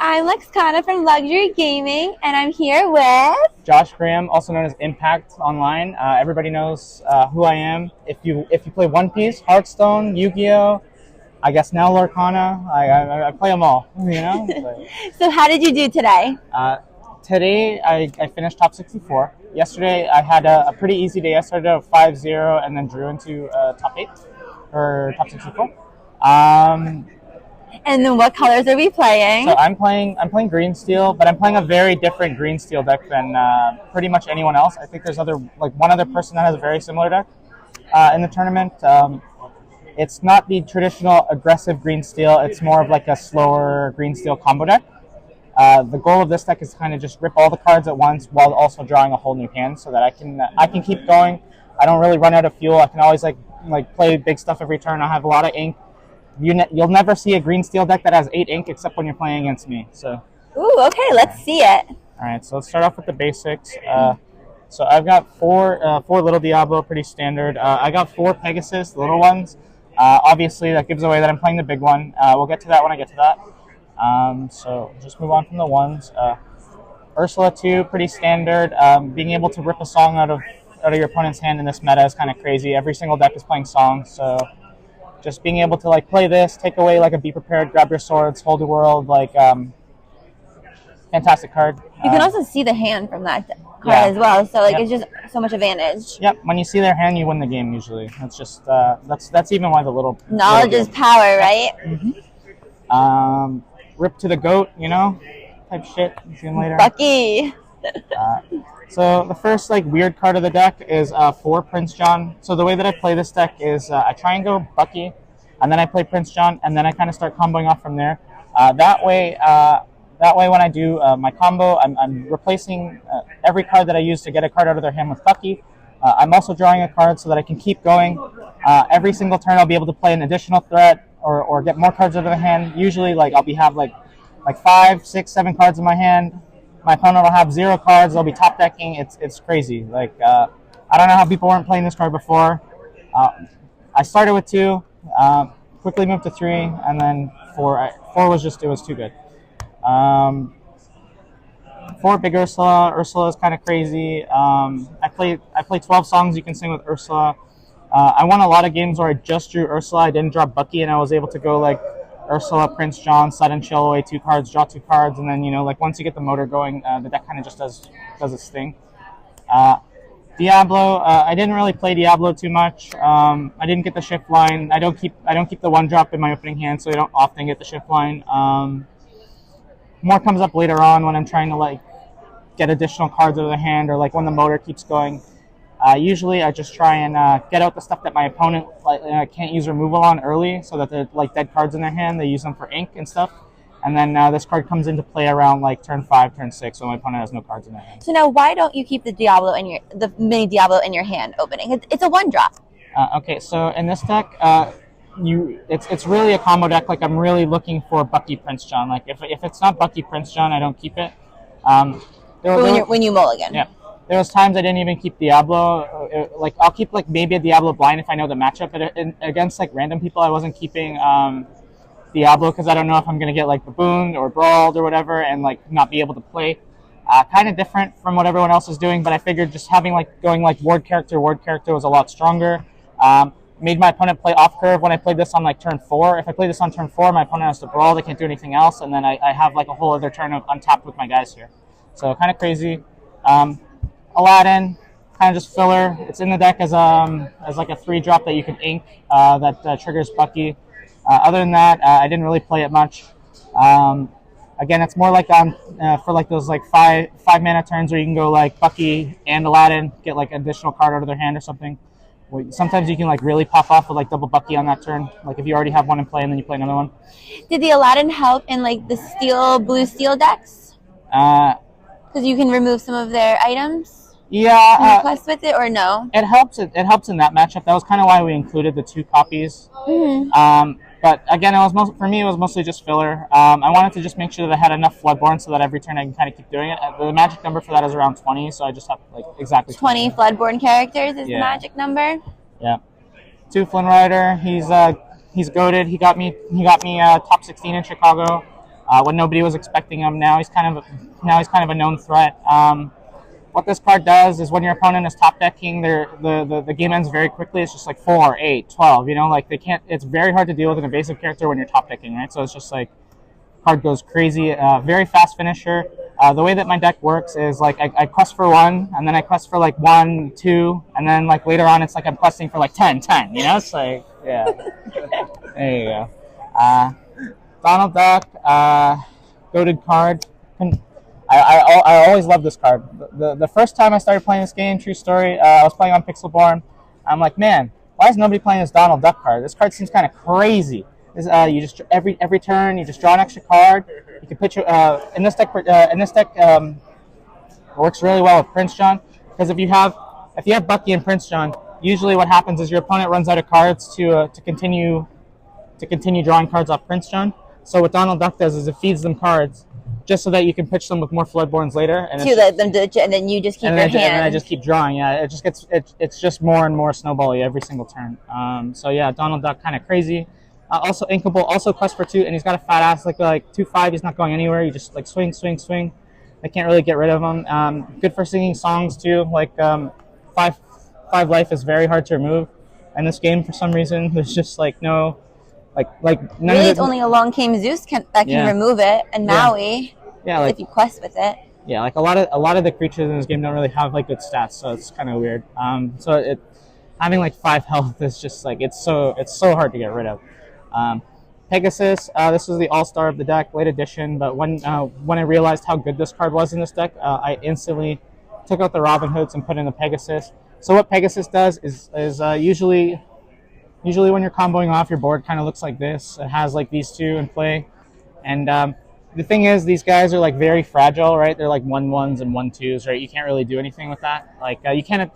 I'm Luxcana from Luxury Gaming, and I'm here with Josh Graham, also known as Impact Online. Everybody knows who I am. If you play One Piece, Hearthstone, Yu-Gi-Oh, I guess now Lorcana, I play them all. You know. So how did you do today? Today I finished top 64. Yesterday I had a pretty easy day. I started out 5-0 and then drew into top 8 or top 64. And then what colors are we playing? So I'm playing green steel, but I'm playing a very different green steel deck than pretty much anyone else. I think there's one other person that has a very similar deck in the tournament. It's not the traditional aggressive green steel. It's more of like a slower green steel combo deck. The goal of this deck is to kind of just rip all the cards at once while also drawing a whole new hand, so that I can keep going. I don't really run out of fuel. I can always like play big stuff every turn. I have a lot of ink. You'll never see a green steel deck that has 8 ink except when you're playing against me. So. Ooh, okay, let's see it. All right, so let's start off with the basics. So I've got four little Diablo, pretty standard. I got 4 Pegasus, the little ones. Obviously, that gives away that I'm playing the big one. We'll get to that when I get to that. So just move on from the ones. Ursula 2, pretty standard. Being able to rip a song out of your opponent's hand in this meta is kind of crazy. Every single deck is playing songs, so just being able to like play this, take away like a Be Prepared, grab your swords, hold the world, like fantastic card. You can also see the hand from that card as well, so like it's just so much advantage. Yep, when you see their hand, you win the game usually. That's just that's even why the little knowledge is power, right? Mm-hmm. Rip to the goat, you know, type shit. See him later. Bucky. So the first like weird card of the deck is for Prince John. So the way that I play this deck is I try and go Bucky, and then I play Prince John, and then I kind of start comboing off from there. That way when I do my combo, I'm replacing every card that I use to get a card out of their hand with Bucky. I'm also drawing a card so that I can keep going. Every single turn I'll be able to play an additional threat or get more cards out of the hand. Usually like I'll have like 5, 6, 7 cards in my hand. My opponent will have 0 cards. They'll be top decking. It's crazy. Like I don't know how people weren't playing this card before. I started with 2, quickly moved to 3, and then 4. 4 was too good. 4 big Ursula. Ursula is kind of crazy. I play 12 songs you can sing with Ursula. I won a lot of games where I just drew Ursula. I didn't draw Bucky, and I was able to go like Ursula, Prince John, sudden chill away 2 cards, draw 2 cards, and then like once you get the motor going, the deck kind of just does its thing. Diablo, I didn't really play Diablo too much. I didn't get the shift line. I don't keep the 1-drop in my opening hand, so I don't often get the shift line. More comes up later on when I'm trying to like get additional cards out of the hand, or like when the motor keeps going. Usually I just try and get out the stuff that my opponent can't use removal on early, so that they're like dead cards in their hand. They use them for ink and stuff. And then this card comes into play around like turn 5, turn 6, when my opponent has no cards in their hand. So now why don't you keep the mini Diablo in your hand opening? It's a 1-drop. Okay, so in this deck, it's really a combo deck. Like I'm really looking for Bucky Prince John. Like if it's not Bucky Prince John, I don't keep it. When you mulligan. Yeah. There was times I didn't even keep Diablo. Like I'll keep like maybe a Diablo blind if I know the matchup. But against like random people, I wasn't keeping Diablo because I don't know if I'm gonna get like babooned or brawled or whatever, and like not be able to play. Kind of different from what everyone else is doing, but I figured just having going ward character was a lot stronger. Made my opponent play off curve when I played this on like turn 4. If I play this on turn 4, my opponent has to brawl. They can't do anything else, and then I have like a whole other turn of untapped with my guys here. So kind of crazy. Aladdin, kind of just filler. It's in the deck as like a 3-drop that you can ink that triggers Bucky. Other than that, I didn't really play it much. Again, it's more like for like those like 5 mana turns where you can go like Bucky and Aladdin, get like an additional card out of their hand or something. Sometimes you can like really pop off with like double Bucky on that turn. Like if you already have one in play and then you play another one. Did the Aladdin help in like the blue steel decks? Because you can remove some of their items. Yeah. Quest with it or no? It helps. It helps in that matchup. That was kind of why we included the 2 copies. Mm-hmm. But again, for me, it was mostly just filler. I wanted to just make sure that I had enough Floodborn so that every turn I can kind of keep doing it. The magic number for that is around 20, so I just have like exactly 20 Floodborn characters is the magic number. Yeah. 2 Flynn Rider. He's goated. He got me top 16 in Chicago. when nobody was expecting him. Now he's kind of a known threat. What this card does is when your opponent is top decking, the game ends very quickly. It's just like 4, 8, 12. You know, like they can't. It's very hard to deal with an evasive character when you're top decking, right? So it's just like card goes crazy. Very fast finisher. The way that my deck works is like I quest for 1, and then I quest for like 1, 2, and then like later on it's like I'm questing for like 10. You know, it's like yeah. There you go. Donald Duck, goated card. I always loved this card. The first time I started playing this game, true story, I was playing on Pixelborn. I'm like, man, why is nobody playing this Donald Duck card? This card seems kind of crazy. You just every turn you just draw an extra card. You can put your in this deck. Works really well with Prince John, because if you have Bucky and Prince John, usually what happens is your opponent runs out of cards to continue drawing cards off Prince John. So what Donald Duck does is it feeds them cards, just so that you can pitch them with more Floodborns later. And to let them ditch, and then you just keep your hand. And I just keep drawing. Yeah, it's just more and more snowbally every single turn. So yeah, Donald Duck kind of crazy. Also inkable, also quest for 2, and he's got a fat ass like 2/5. He's not going anywhere. You just like swing. They can't really get rid of him. Good for singing songs too. Like 5 life is very hard to remove in this game for some reason. There's just like no. Like none really, of it's only a Long Came Zeus that can remove it, and Maui. Yeah, like if you quest with it. Yeah, like a lot of the creatures in this game don't really have like good stats, so it's kind of weird. So having like 5 health is just like it's so hard to get rid of. Pegasus, this was the all-star of the deck, late edition. But when I realized how good this card was in this deck, I instantly took out the Robin Hoods and put in the Pegasus. So what Pegasus does is usually when you're comboing off, your board kind of looks like this. It has like these 2 in play, and the thing is, these guys are like very fragile, right? They're like 1/1s and 1/2s, right? You can't really do anything with that. Like you can't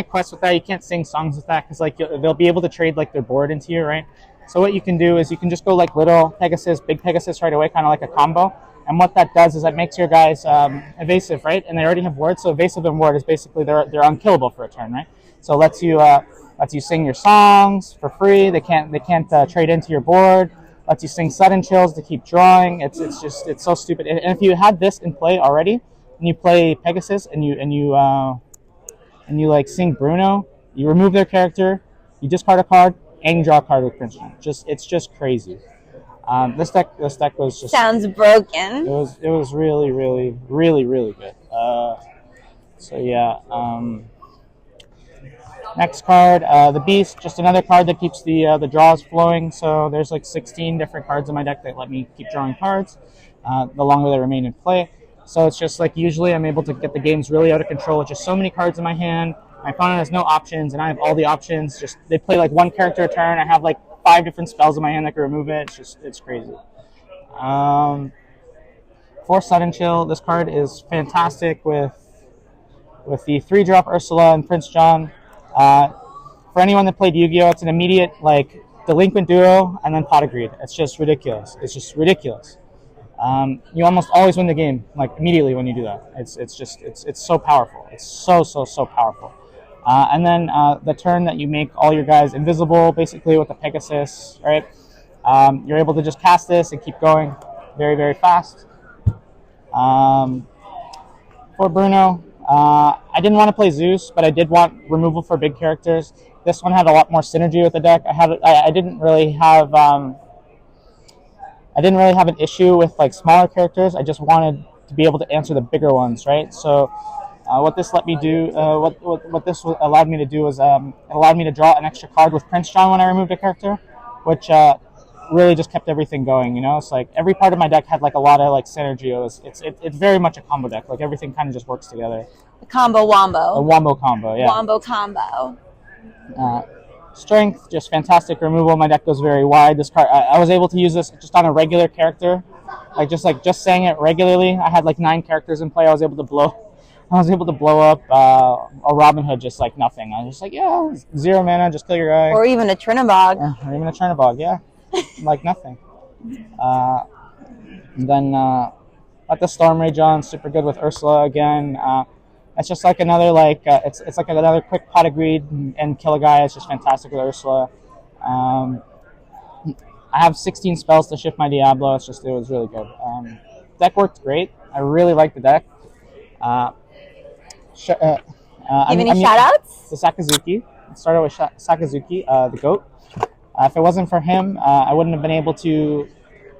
quest with that. You can't sing songs with that, because like they'll be able to trade like their board into you, right? So what you can do is you can just go like little Pegasus, big Pegasus right away, kind of like a combo. And what that does is that makes your guys evasive, right? And they already have ward, so evasive and ward is basically they're unkillable for a turn, right? So it lets you sing your songs for free. They can't trade into your board. Lets you sing Sudden Chills to keep drawing. It's so stupid. And if you had this in play already, and you play Pegasus and you like sing Bruno, you remove their character, you discard a card, and you draw a card with Prince John. It's just crazy. This deck was just sounds broken. It was really good. So yeah. Next card, the Beast, just another card that keeps the draws flowing. So there's like 16 different cards in my deck that let me keep drawing cards the longer they remain in play. So it's just like usually I'm able to get the games really out of control with just so many cards in my hand. My opponent has no options, and I have all the options. Just they play like 1 character a turn. I have like 5 different spells in my hand that can remove it. It's crazy. For Sudden Chill, this card is fantastic with the 3-drop Ursula and Prince John. For anyone that played Yu-Gi-Oh, it's an immediate like delinquent duo and then Pot of Greed. It's just ridiculous. You almost always win the game like immediately when you do that. It's so powerful. It's so powerful. And then the turn that you make all your guys invisible, basically with the Pegasus, right? You're able to just cast this and keep going very fast. For Bruno, I didn't want to play Zeus, but I did want removal for big characters. This one had a lot more synergy with the deck. I didn't really have an issue with like smaller characters. I just wanted to be able to answer the bigger ones, right? So what this let me do, what this allowed me to do was it allowed me to draw an extra card with Prince John when I removed a character, which really just kept everything going. You know, it's like every part of my deck had like a lot of like synergy. It's very much a combo deck. Like everything kind of just works together. A combo wombo. A wombo combo, yeah. Wombo combo. Strength, just fantastic removal. My deck goes very wide. This card, I was able to use this just on a regular character, just saying it regularly. I had like 9 characters in play. I was able to blow up a Robin Hood just like nothing. I was just like, yeah, 0 mana, just kill your guy. Or even a Trinabog. Yeah, like nothing. Then let the Storm Rage on, super good with Ursula again. It's just like another it's like another quick Pot of Greed and kill a guy. It's just fantastic with Ursula. I have 16 spells to shift my Diablo. It was really good. Deck worked great. I really liked the deck. Give any shout outs? To Sakazuki. It started with Sakazuki, the GOAT. If it wasn't for him, I wouldn't have been able to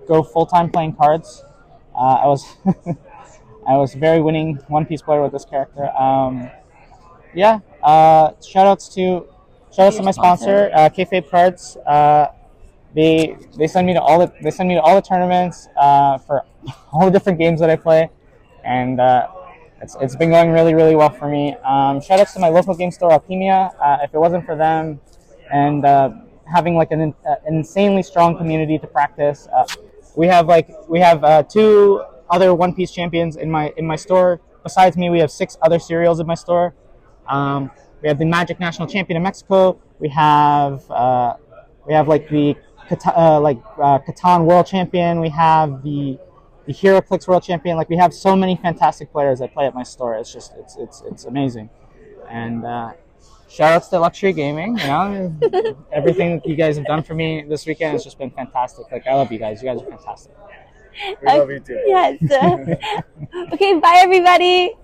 go full-time playing cards. I was I was a very winning One Piece player with this character. Shout outs to my sponsor, Kayfabe Cards. They send me to all the tournaments for all the different games that I play, and it's been going really, really well for me. Shout outs to my local game store, Alchemia. If it wasn't for them and having like an insanely strong community to practice, we have 2 other One Piece champions in my store. Besides me, we have 6 other serials in my store. We have the Magic National Champion of Mexico. We have like the Catan World Champion. We have the HeroClix World Champion. Like, we have so many fantastic players that play at my store. It's just it's amazing. And shout outs to Luxury Gaming. You know, everything that you guys have done for me this weekend has just been fantastic. Like, I love you guys. You guys are fantastic. We love you too. Yes. Okay, bye everybody.